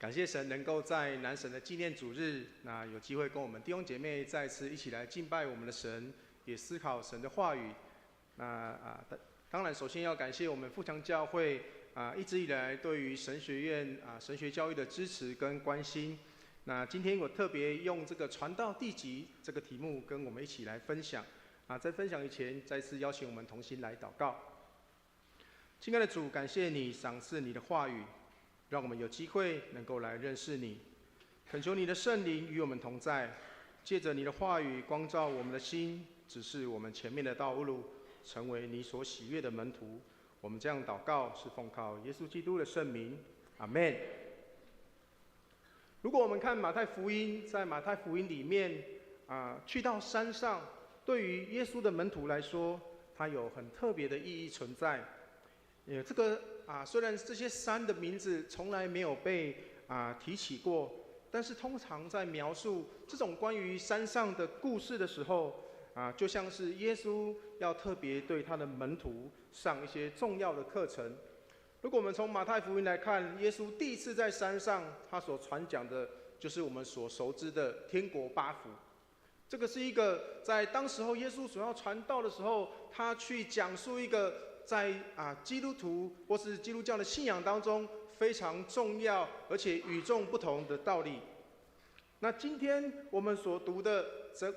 感谢神能够在南神的纪念主日，那有机会跟我们弟兄姐妹再次一起来敬拜我们的神，也思考神的话语。当然首先要感谢我们富强教会一直以来对于神学院神学教育的支持跟关心。那今天我特别用这个传道地级这个题目跟我们一起来分享。在分享以前，再次邀请我们同心来祷告。亲爱的主，感谢你赏赐你的话语，让我们有机会能够来认识你。恳求你的圣灵与我们同在，借着你的话语光照我们的心，指示我们前面的道路，成为你所喜悦的门徒。我们这样祷告是奉靠耶稣基督的圣名，阿们。如果我们看马太福音，在马太福音里面去到山上，对于耶稣的门徒来说，它有很特别的意义存在。这个虽然这些山的名字从来没有被提起过，但是通常在描述这种关于山上的故事的时候就像是耶稣要特别对他的门徒上一些重要的课程。如果我们从马太福音来看，耶稣第一次在山上，他所传讲的就是我们所熟知的天国八福。这个是一个在当时候耶稣所要传道的时候，他去讲述一个在基督徒或是基督教的信仰当中非常重要而且与众不同的道理。那今天我们所读的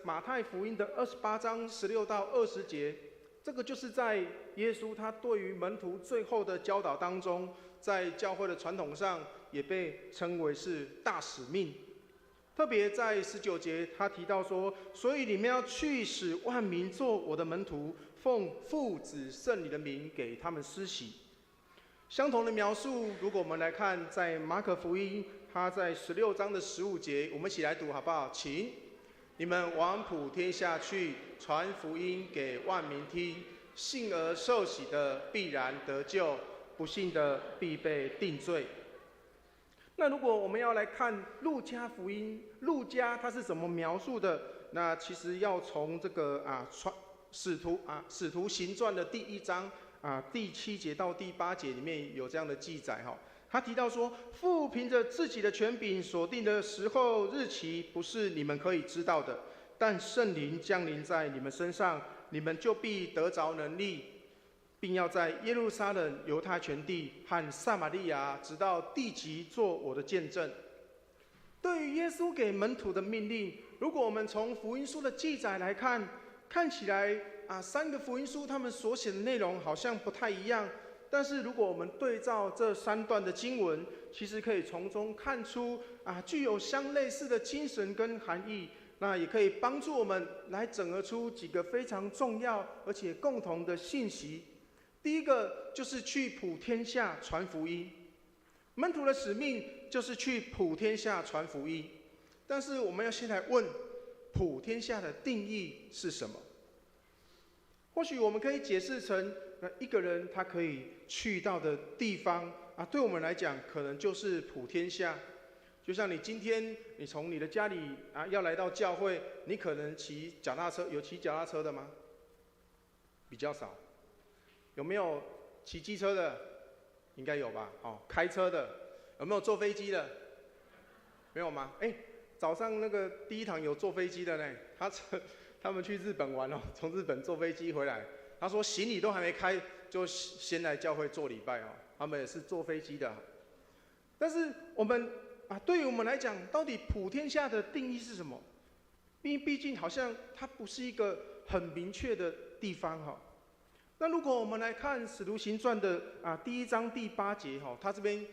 马太福音的28章16到20节，这个就是在耶稣他对于门徒最后的教导当中，在教会的传统上也被称为是大使命。特别在19节，他提到说：“所以你们要去，使万民做我的门徒，奉父子圣灵的名给他们施洗。”相同的描述，如果我们来看在马可福音，他在16章的15节，我们一起来读好不好？请你们往普天下去，传福音给万民听。信而受洗的必然得救，不信的必被定罪。那如果我们要来看路加福音，路加他是怎么描述的？那其实要从这个使徒行传的第1章第7节到第8节里面有这样的记载哈。他提到说，父凭着自己的权柄所定的时候日期，不是你们可以知道的，但圣灵降临在你们身上，你们就必得着能力，并要在耶路撒冷、犹太全地和撒玛利亚，直到地极做我的见证。对于耶稣给门徒的命令，如果我们从福音书的记载来看，看起来3个福音书他们所写的内容好像不太一样。但是如果我们对照这3段的经文，其实可以从中看出具有相类似的精神跟含义。那也可以帮助我们来整合出几个非常重要而且共同的信息。第一个就是去普天下传福音，门徒的使命就是去普天下传福音。但是我们要先来问，普天下的定义是什么？或许我们可以解释成，一个人他可以去到的地方对我们来讲可能就是普天下。就像你今天你从你的家里要来到教会，你可能骑脚踏车，有骑脚踏车的吗？比较少。有没有骑机车的？应该有吧。开车的？有没有坐飞机的？没有吗？早上那个第一堂有坐飞机的呢，他们去日本玩从日本坐飞机回来，他说行李都还没开，就先来教会做礼拜他们也是坐飞机的。但是我们对于我们来讲，到底普天下的定义是什么？毕竟好像它不是一个很明确的地方那如果我们来看《使徒行传》的第1章第8节它这边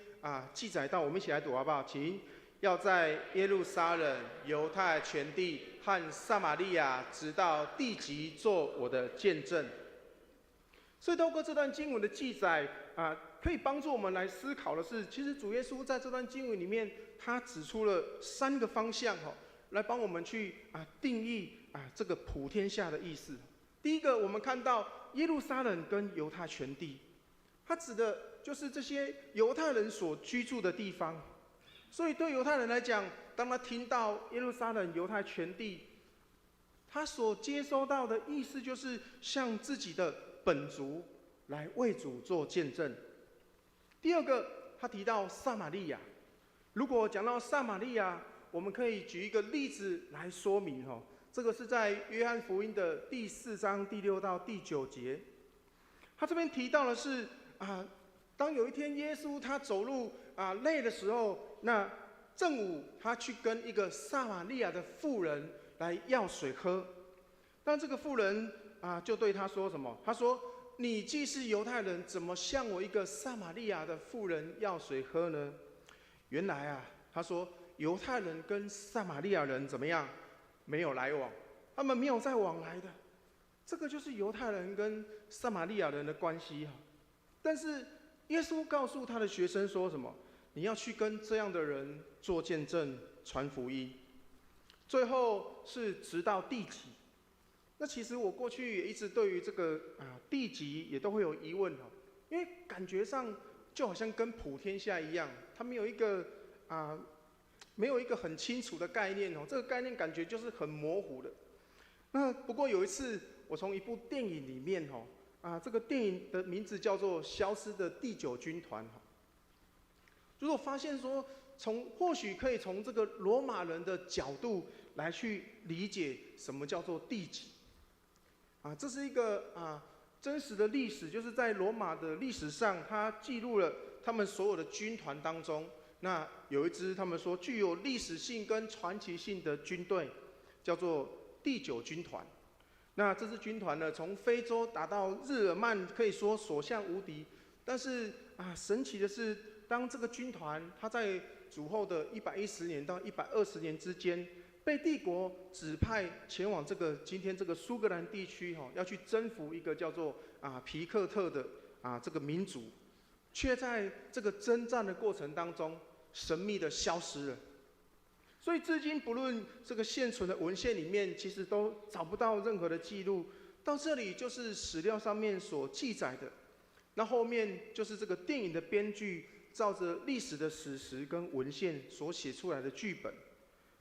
记载到，我们一起来读好不好？请要在耶路撒冷、犹太全地和撒玛利亚，直到地极做我的见证。所以透过这段经文的记载可以帮助我们来思考的是，其实主耶稣在这段经文里面，他指出了3个方向来帮我们去定义这个普天下的意思。第一个，我们看到耶路撒冷跟犹太全地，它指的就是这些犹太人所居住的地方。所以对犹太人来讲，当他听到耶路撒冷、犹太全地，他所接收到的意思就是向自己的本族来为主做见证。第二个，他提到撒玛利亚，如果讲到撒玛利亚，我们可以举一个例子来说明哦。这个是在约翰福音的第4章第6到第9节。他这边提到的是当有一天耶稣他走路累的时候，那正午他去跟一个撒玛利亚的妇人来要水喝。但这个妇人就对他说什么？他说：“你既是犹太人，怎么向我一个撒玛利亚的妇人要水喝呢？”原来他说犹太人跟撒玛利亚人怎么样？没有来往，他们没有再往来的。这个就是犹太人跟撒玛利亚人的关系但是耶稣告诉他的学生说什么？你要去跟这样的人做见证，传福音。最后是直到地极。那其实我过去也一直对于这个地极也都会有疑问因为感觉上就好像跟普天下一样，它没有一个很清楚的概念这个概念感觉就是很模糊的。那不过有一次，我从一部电影里面这个电影的名字叫做《消失的第9军团》就是我发现说，或许可以从这个罗马人的角度来去理解什么叫做地极这是一个真实的历史，就是在罗马的历史上，它记录了他们所有的军团当中，那有一支他们说具有历史性跟传奇性的军队，叫做第9军团。那这支军团呢，从非洲打到日耳曼，可以说所向无敌。但是神奇的是，当这个军团它在主后的110年到120年之间，被帝国指派前往今天这个苏格兰地区要去征服一个叫做皮克特的这个民族，却在这个征战的过程当中神秘的消失了。所以至今不论这个现存的文献里面，其实都找不到任何的记录。到这里就是史料上面所记载的，那后面就是这个电影的编剧照着历史的史实跟文献所写出来的剧本。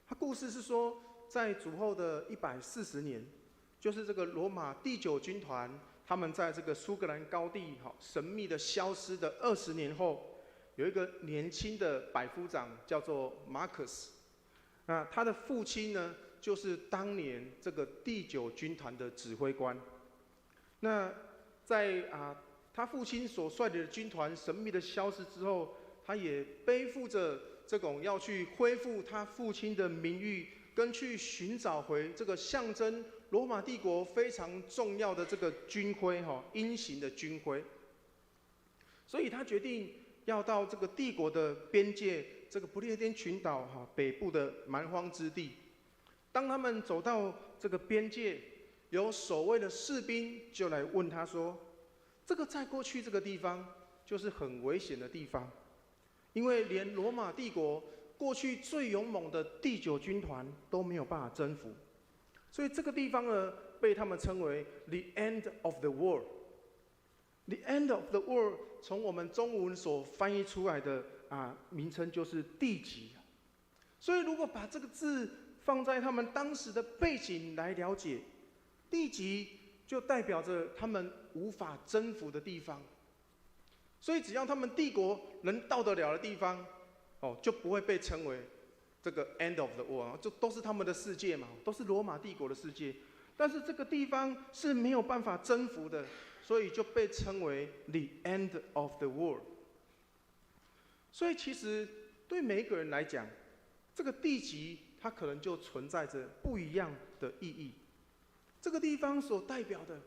他故事是说，在主后的140年，就是这个罗马第9军团，他们在这个苏格兰高地神秘的消失的20年后，有一个年轻的百夫长叫做马可斯。那他的父亲呢，就是当年这个第9军团的指挥官。那在他父亲所率领的军团神秘的消失之后，他也背负着这种要去恢复他父亲的名誉，跟去寻找回这个象征罗马帝国非常重要的这个军徽鹰形的军徽。所以他决定要到这个帝国的边界，这个不列颠群岛北部的蛮荒之地。当他们走到这个边界，有守卫的士兵就来问他说：“这个在过去这个地方就是很危险的地方，因为连罗马帝国过去最勇猛的第9军团都没有办法征服，所以这个地方呢，被他们称为 The End of the World。”The End of the World 从我们中文所翻译出来的名称就是地极。所以如果把这个字放在他们当时的背景来了解，地极就代表着他们无法征服的地方。所以只要他们帝国能到得了的地方，就不会被称为这个 End of the World， 就都是他们的世界嘛，都是罗马帝国的世界。但是这个地方是没有办法征服的，所以就被称为 The End of the World。所以其实对每一个人来讲，这个地极它可能就存在着不一样的意义。这个地方所代表的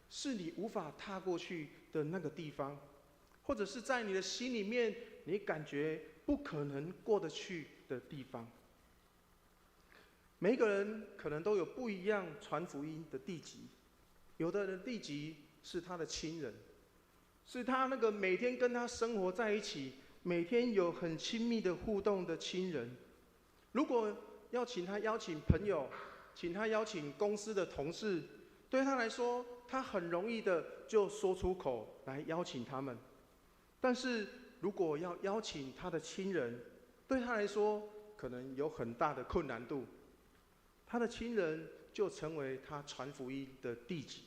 是你无法踏过去的那个地方，或者是在你的心里面你感觉不可能过得去的地方。每一个人可能都有不一样传福音的地极，有的人地极是他的亲人，是他那个每天跟他生活在一起，每天有很亲密的互动的亲人。如果要请他邀请朋友，请他邀请公司的同事，对他来说，他很容易的就说出口来邀请他们。但是如果要邀请他的亲人，对他来说可能有很大的困难度。他的亲人就成为他传福音的地极。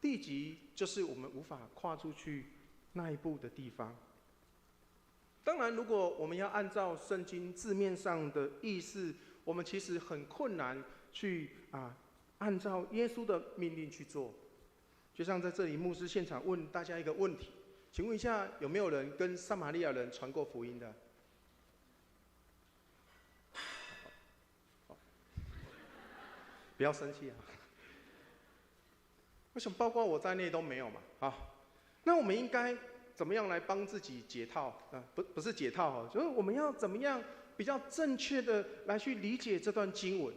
地极就是我们无法跨出去那一步的地方。当然，如果我们要按照圣经字面上的意思，我们其实很困难去按照耶稣的命令去做。就像在这里，牧师现场问大家一个问题，请问一下，有没有人跟撒玛利亚人传过福音的？不要生气啊！我想，包括我在内都没有嘛。好，那我们应该怎么样来帮自己解套？不是解套就是我们要怎么样比较正确的来去理解这段经文？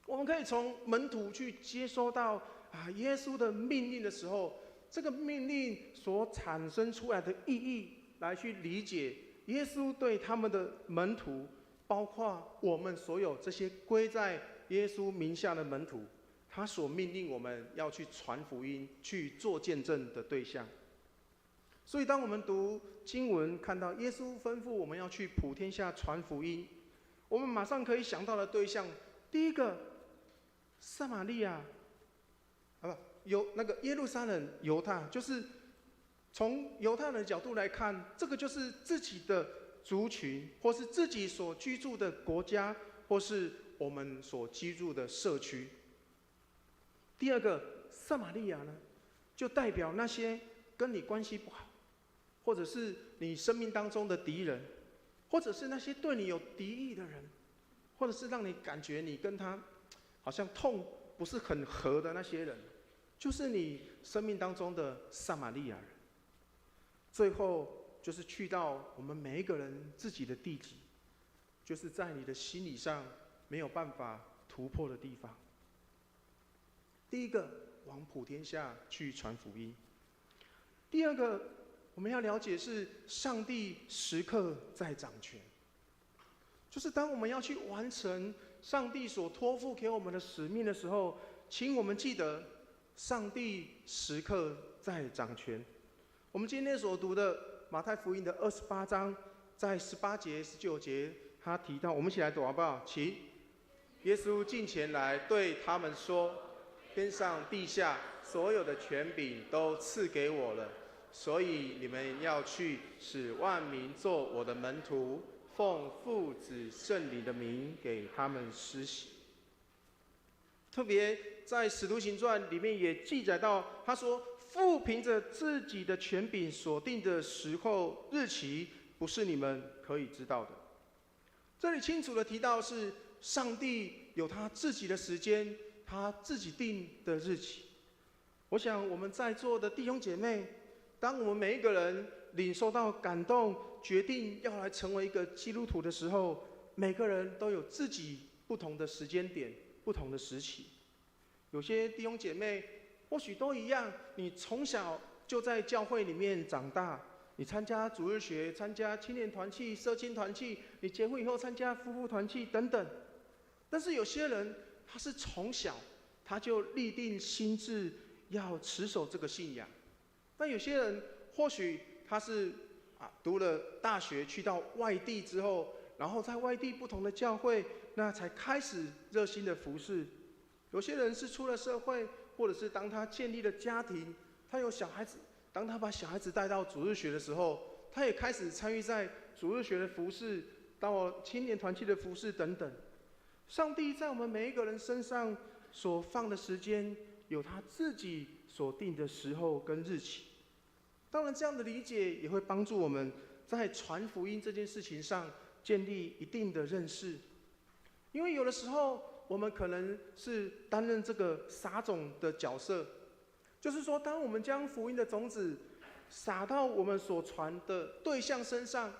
我们可以从门徒去接收到耶稣的命令的时候，这个命令所产生出来的意义，来去理解耶稣对他们的门徒，包括我们所有这些归在耶稣名下的门徒，他所命令我们要去传福音、去做见证的对象。所以，当我们读经文看到耶稣吩咐我们要去普天下传福音，我们马上可以想到的对象，第一个，撒玛利亚，耶路撒冷犹大，就是从犹太人的角度来看，这个就是自己的族群，或是自己所居住的国家，或是我们所居住的社区。第二个，撒玛利亚呢，就代表那些跟你关系不好，或者是你生命当中的敌人，或者是那些对你有敌意的人，或者是让你感觉你跟他好像痛不是很合的那些人，就是你生命当中的撒玛利亚人。最后就是去到我们每一个人自己的地级，就是在你的心理上没有办法突破的地方。第一个，往普天下去传福音；第二个，我们要了解是上帝时刻在掌权，就是当我们要去完成上帝所托付给我们的使命的时候，请我们记得，上帝时刻在掌权。我们今天所读的马太福音的28章，在18节、19节，他提到，我们一起来读好不好？请，耶稣近前来对他们说：“天上地下所有的权柄都赐给我了，所以你们要去，使万民做我的门徒，奉父子圣灵的名给他们施洗。”特别在《使徒行传》里面也记载到，他说：“父凭着自己的权柄所定的时候日期，不是你们可以知道的。”这里清楚的提到是上帝有他自己的时间，他自己定的日期。我想我们在座的弟兄姐妹，当我们每一个人领受到感动，决定要来成为一个基督徒的时候，每个人都有自己不同的时间点、不同的时期。有些弟兄姐妹或许都一样，你从小就在教会里面长大，你参加主日学、参加青年团契、社青团契，你结婚以后参加夫妇团契等等。但是有些人他是从小他就立定心志要持守这个信仰，但有些人或许他是读了大学去到外地之后，然后在外地不同的教会，那才开始热心的服侍。有些人是出了社会，或者是当他建立了家庭，他有小孩子，当他把小孩子带到主日学的时候，他也开始参与在主日学的服侍，到青年团契的服侍等等。上帝在我们每一个人身上所放的时间，有他自己所定的时候跟日期。当然，这样的理解也会帮助我们在传福音这件事情上建立一定的认识。因为有的时候，我们可能是担任这个撒种的角色，就是说，当我们将福音的种子撒到我们所传的对象身上，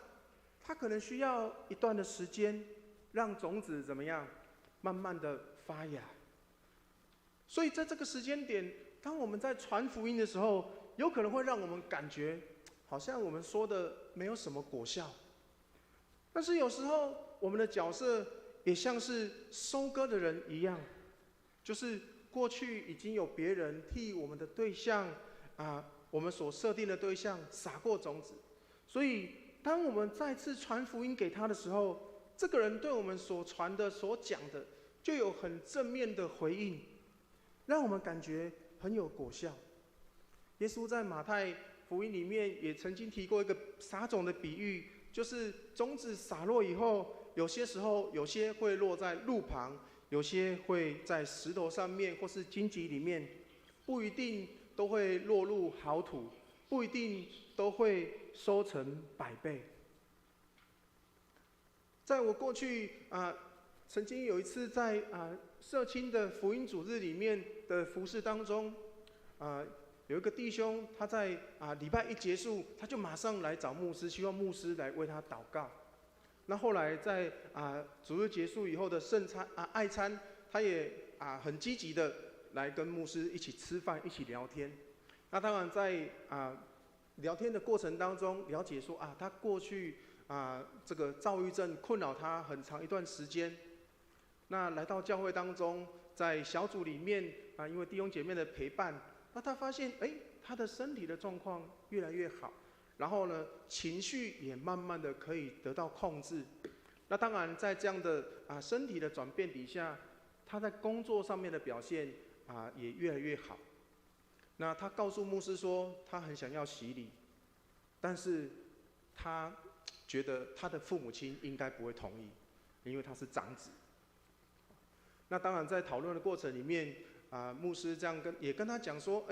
他可能需要一段的时间，让种子怎么样，慢慢的发芽。所以在这个时间点，当我们在传福音的时候，有可能会让我们感觉好像我们说的没有什么果效。但是有时候我们的角色也像是收割的人一样，就是过去已经有别人替我们的对象我们所设定的对象撒过种子，所以当我们再次传福音给他的时候，这个人对我们所传的、所讲的，就有很正面的回应，让我们感觉很有果效。耶稣在马太福音里面也曾经提过一个撒种的比喻，就是种子撒落以后，有些时候有些会落在路旁，有些会在石头上面或是荆棘里面，不一定都会落入好土，不一定都会收成100倍。在我过去曾经有一次在社青的福音主日里面的服事当中，有一个弟兄，他在礼拜一结束，他就马上来找牧师，希望牧师来为他祷告。那后来在主日结束以后的圣餐爱餐，他也很积极的来跟牧师一起吃饭，一起聊天。那当然在聊天的过程当中，了解说他过去这个躁郁症困扰他很长一段时间。那来到教会当中，在小组里面因为弟兄姐妹的陪伴，那他发现他的身体的状况越来越好，然后呢情绪也慢慢的可以得到控制。那当然在这样的身体的转变底下，他在工作上面的表现也越来越好。那他告诉牧师说，他很想要洗礼，但是他觉得他的父母亲应该不会同意，因为他是长子。那当然在讨论的过程里面，牧师这样也跟他讲说，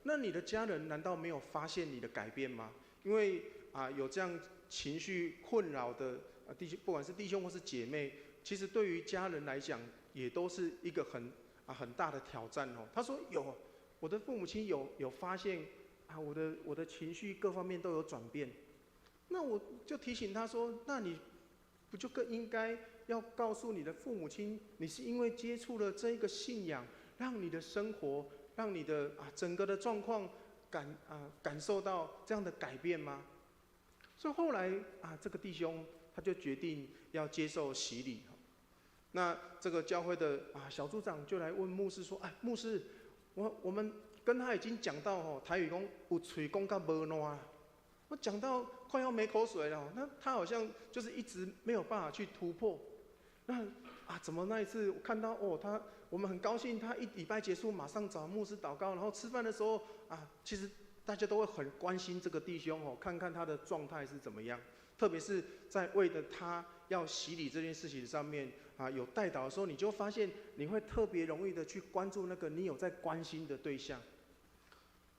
那你的家人难道没有发现你的改变吗？因为有这样情绪困扰的弟兄，不管是弟兄或是姐妹，其实对于家人来讲，也都是一个很大的挑战哦。他说有，我的父母亲有发现我的情绪各方面都有转变。那我就提醒他说，那你不就更应该要告诉你的父母亲，你是因为接触了这一个信仰，让你的生活，让你的整个的状况感受到这样的改变吗？所以后来这个弟兄他就决定要接受洗礼。那这个教会的小组长就来问牧师说，牧师，我们跟他已经讲到台语讲有嘴讲到无烂，我讲到快要没口水了，那他好像就是一直没有办法去突破。那怎么那一次我看到我们很高兴，他一礼拜结束马上找牧师祷告，然后吃饭的时候其实大家都会很关心这个弟兄看看他的状态是怎么样，特别是在为了他要洗礼这件事情上面有代祷的时候，你就发现你会特别容易的去关注那个你有在关心的对象。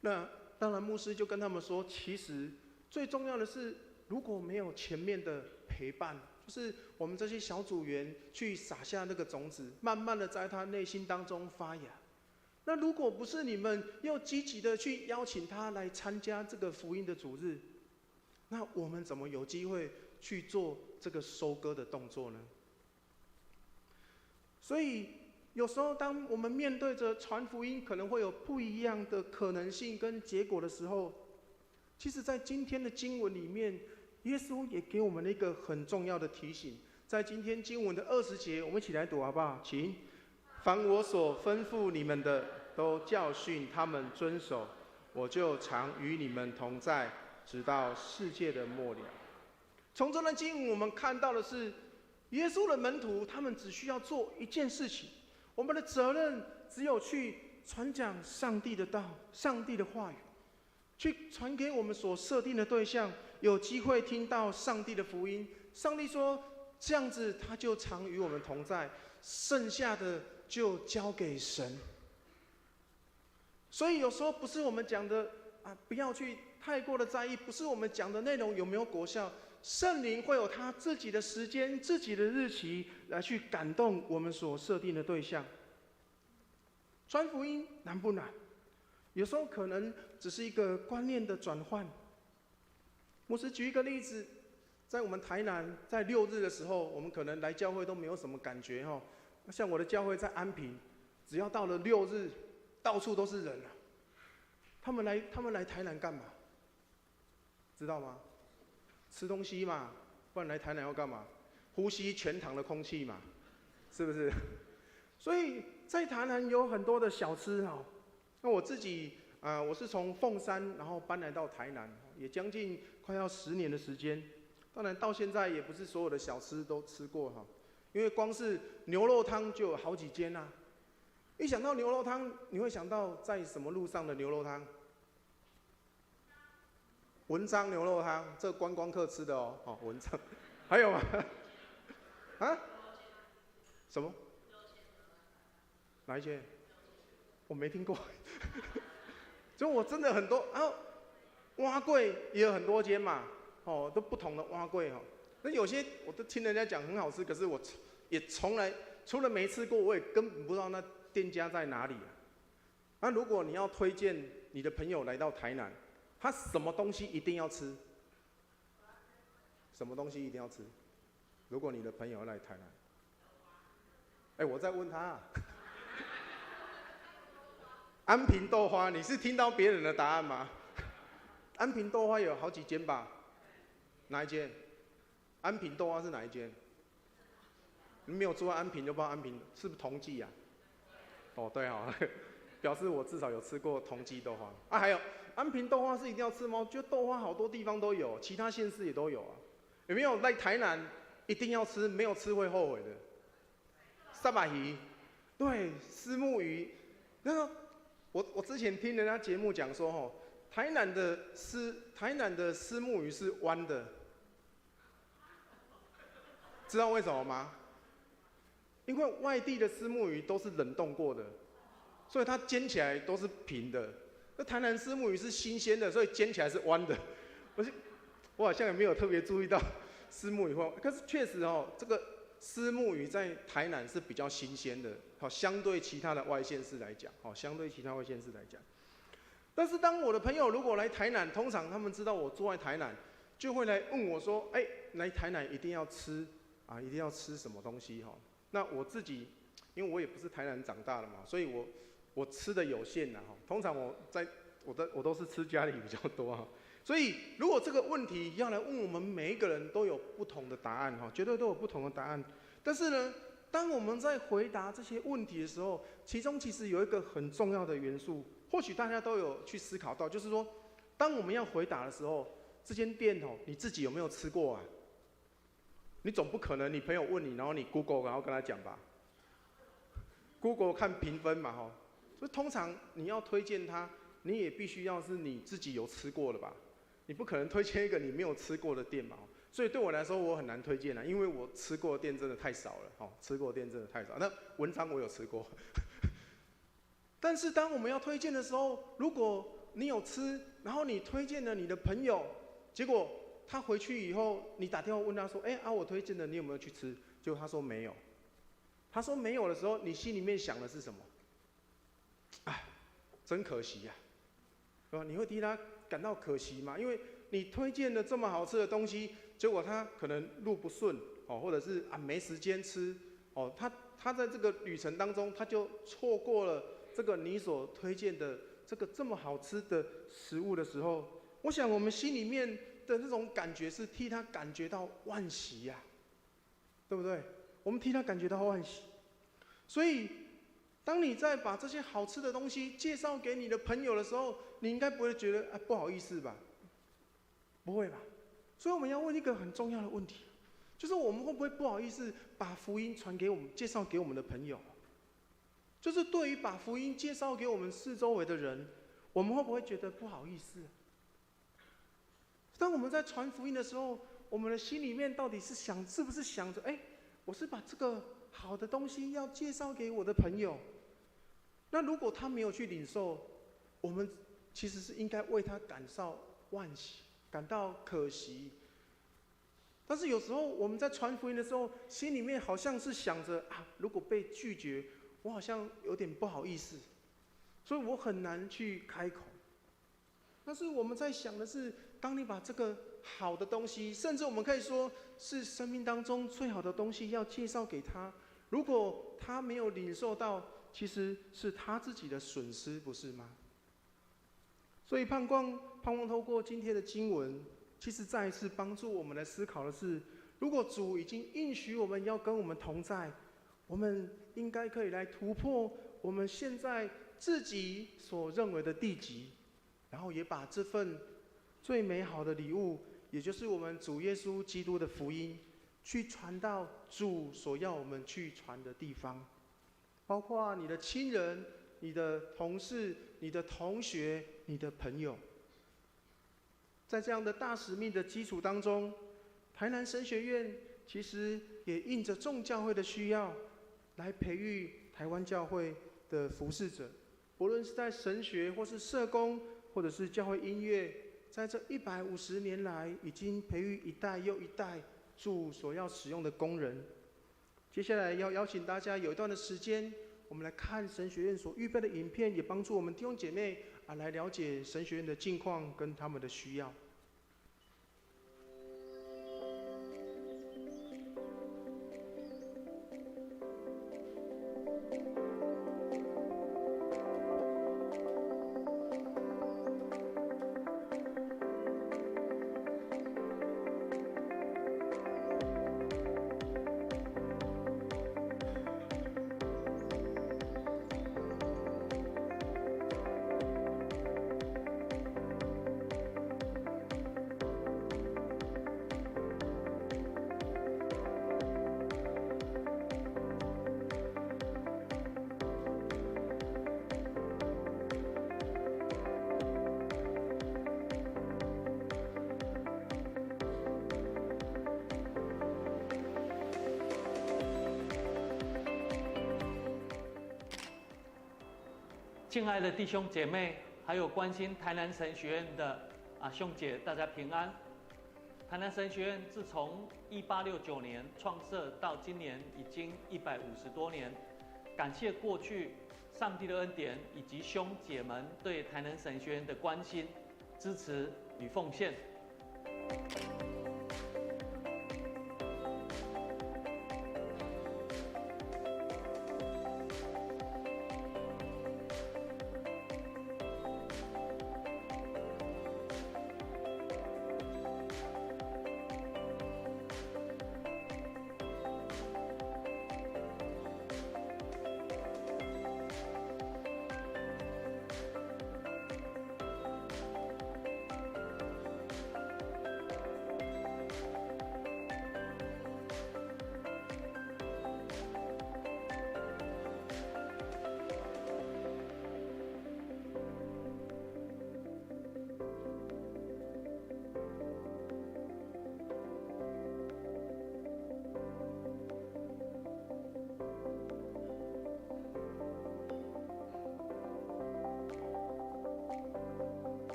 那当然牧师就跟他们说，其实最重要的是，如果没有前面的陪伴，就是我们这些小组员去撒下那个种子，慢慢的在他内心当中发芽。那如果不是你们又积极的去邀请他来参加这个福音的主日，那我们怎么有机会去做这个收割的动作呢？所以有时候当我们面对着传福音可能会有不一样的可能性跟结果的时候，其实在今天的经文里面，耶稣也给我们了一个很重要的提醒。在今天经文的20节，我们一起来读好不好？请，凡我所吩咐你们的，都教训他们遵守，我就常与你们同在，直到世界的末了。从这段经文我们看到的是，耶稣的门徒他们只需要做一件事情，我们的责任只有去传讲上帝的道、上帝的话语，去传给我们所设定的对象，有机会听到上帝的福音。上帝说这样子他就常与我们同在，剩下的就交给神。所以有时候不是我们讲的不要去太过的在意，不是我们讲的内容有没有果效，圣灵会有他自己的时间、自己的日期来去感动我们所设定的对象。传福音难不难？有时候可能只是一个观念的转换。牧师举一个例子，在我们台南，在6日的时候，我们可能来教会都没有什么感觉像我的教会在安平，只要到了6日，到处都是人他们来台南干嘛？知道吗？吃东西嘛，不然来台南要干嘛？呼吸全堂的空气嘛，是不是？所以在台南有很多的小吃那我自己我是从凤山然后搬来到台南，也将近快要10年的时间。当然到现在也不是所有的小吃都吃过因为光是牛肉汤就有好几间一想到牛肉汤，你会想到在什么路上的牛肉汤？文章牛肉汤，这观光客吃的哦。哦，文章，还有吗？啊？什么？哪一间？我没听过。就我真的很多啊，碗粿也有很多间嘛，哦，都不同的碗粿哦。那有些我都听人家讲很好吃，可是我也从来除了没吃过，我也根本不知道那店家在哪里啊。那如果你要推荐你的朋友来到台南，他什么东西一定要吃？什么东西一定要吃？如果你的朋友要来台南，哎，我在问他啊。安平豆花，你是听到别人的答案吗？安平豆花有好几间吧？哪一间？安平豆花是哪一间？你没有住在安平就不知道安平是不是同济啊？哦，对哦，表示我至少有吃过同济豆花啊。还有安平豆花是一定要吃吗？我觉得豆花好多地方都有，其他县市也都有啊。有没有来台南一定要吃，没有吃会后悔的？沙巴鱼，对，虱目鱼，那个我之前听人家节目讲说，吼，台南的虱目鱼是弯的，知道为什么吗？因为外地的虱目鱼都是冷冻过的，所以它煎起来都是平的。那台南虱目鱼是新鲜的，所以煎起来是弯的。我好像也没有特别注意到虱目鱼，可是确实哦，这个虱目鱼在台南是比较新鲜的，好，相对其他的外县市来讲，好，相对其他外县市来讲。但是当我的朋友如果来台南，通常他们知道我住在台南，就会来问我说：“哎，来台南一定要吃啊，一定要吃什么东西？”哈，那我自己，因为我也不是台南长大的嘛，所以我吃的有限呐，哈。通常我都是吃家里比较多哈。所以如果这个问题要来问我们每一个人都有不同的答案哈，绝对都有不同的答案。但是呢，当我们在回答这些问题的时候，其中其实有一个很重要的元素。或许大家都有去思考到，就是说，当我们要回答的时候，这间店哦，你自己有没有吃过啊？你总不可能你朋友问你，然后你 Google 然后跟他讲吧 ？Google 看评分嘛，哈。所以通常你要推荐他，你也必须要是你自己有吃过的吧？你不可能推荐一个你没有吃过的店嘛。所以对我来说，我很难推荐啊，因为我吃过的店真的太少了，哦，吃过的店真的太少。那文章我有吃过。但是当我们要推荐的时候，如果你有吃，然后你推荐了你的朋友，结果他回去以后，你打电话问他说：“哎，我推荐的你有没有去吃？”结果他说没有。他说没有的时候，你心里面想的是什么？哎，真可惜呀，对吧？你会替他感到可惜吗？因为你推荐了这么好吃的东西，结果他可能路不顺哦，或者是没时间吃哦，他在这个旅程当中，他就错过了这个你所推荐的这个这么好吃的食物的时候，我想我们心里面的那种感觉是替他感觉到惋惜呀，对不对？我们替他感觉到惋惜。所以，当你在把这些好吃的东西介绍给你的朋友的时候，你应该不会觉得不好意思吧？不会吧？所以我们要问一个很重要的问题，就是我们会不会不好意思把福音传给我们、介绍给我们的朋友？就是对于把福音介绍给我们四周围的人，我们会不会觉得不好意思？当我们在传福音的时候，我们的心里面到底是不是想着，我是把这个好的东西要介绍给我的朋友，那如果他没有去领受，我们其实是应该为他感到惋惜，感到可惜。但是有时候我们在传福音的时候，心里面好像是想着如果被拒绝，我好像有点不好意思，所以我很难去开口。但是我们在想的是，当你把这个好的东西，甚至我们可以说是生命当中最好的东西，要介绍给他，如果他没有领受到，其实是他自己的损失，不是吗？所以盼望透过今天的经文，其实再一次帮助我们来思考的是，如果主已经应许我们要跟我们同在，我们应该可以来突破我们现在自己所认为的地级，然后也把这份最美好的礼物，也就是我们主耶稣基督的福音，去传到主所要我们去传的地方，包括你的亲人、你的同事、你的同学、你的朋友。在这样的大使命的基础当中，台南神学院其实也应着众教会的需要，来培育台湾教会的服侍者，不论是在神学或是社工，或者是教会音乐，在这150年来，已经培育一代又一代主所要使用的工人。接下来要邀请大家有一段的时间，我们来看神学院所预备的影片，也帮助我们弟兄姐妹来了解神学院的近况跟他们的需要。敬爱的弟兄姐妹，还有关心台南神学院的兄姐，大家平安。台南神学院自从1869年创设到今年已经150多年，感谢过去上帝的恩典以及兄姐们对台南神学院的关心、支持与奉献。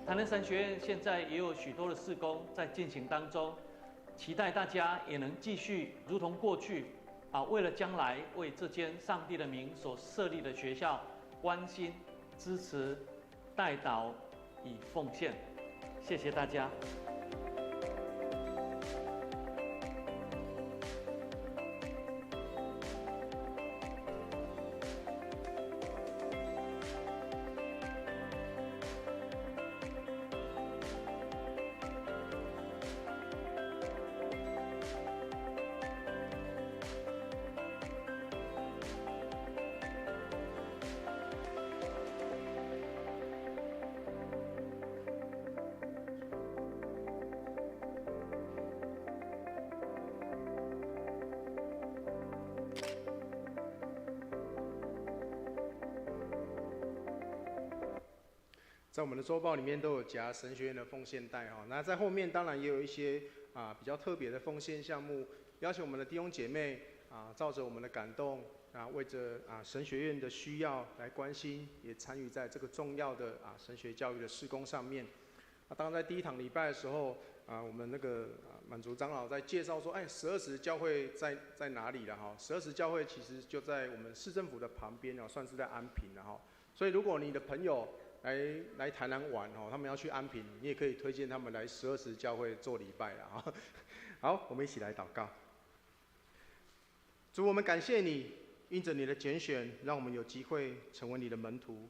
台南神学院现在也有许多的事工在进行当中，期待大家也能继续如同过去为了将来为这间上帝的名所设立的学校关心、支持、代祷以奉献。谢谢大家。在我们的周报里面都有夹神学院的奉献袋哈，那在后面当然也有一些比较特别的奉献项目，邀请我们的弟兄姐妹照着我们的感动为着神学院的需要来关心，也参与在这个重要的神学教育的事工上面。当然在第一堂礼拜的时候我们那个满族长老在介绍说，12时教会在哪里了哈？12时教会其实就在我们市政府的旁边算是在安平了哈。所以如果你的朋友来台南玩他们要去安平，你也可以推荐他们来12时教会做礼拜啦哈。好，我们一起来祷告。主，我们感谢你，因着你的拣选，让我们有机会成为你的门徒。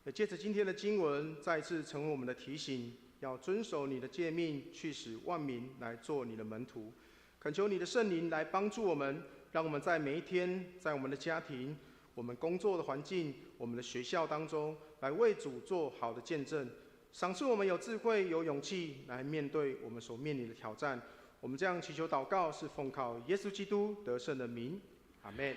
也借着今天的经文，再次成为我们的提醒，要遵守你的诫命，去使万民来做你的门徒。恳求你的圣灵来帮助我们，让我们在每一天，在我们的家庭、我们工作的环境、我们的学校当中，来为主做好的见证，赏赐我们有智慧、有勇气来面对我们所面临的挑战。我们这样祈求祷告，是奉靠耶稣基督得胜的名，阿们。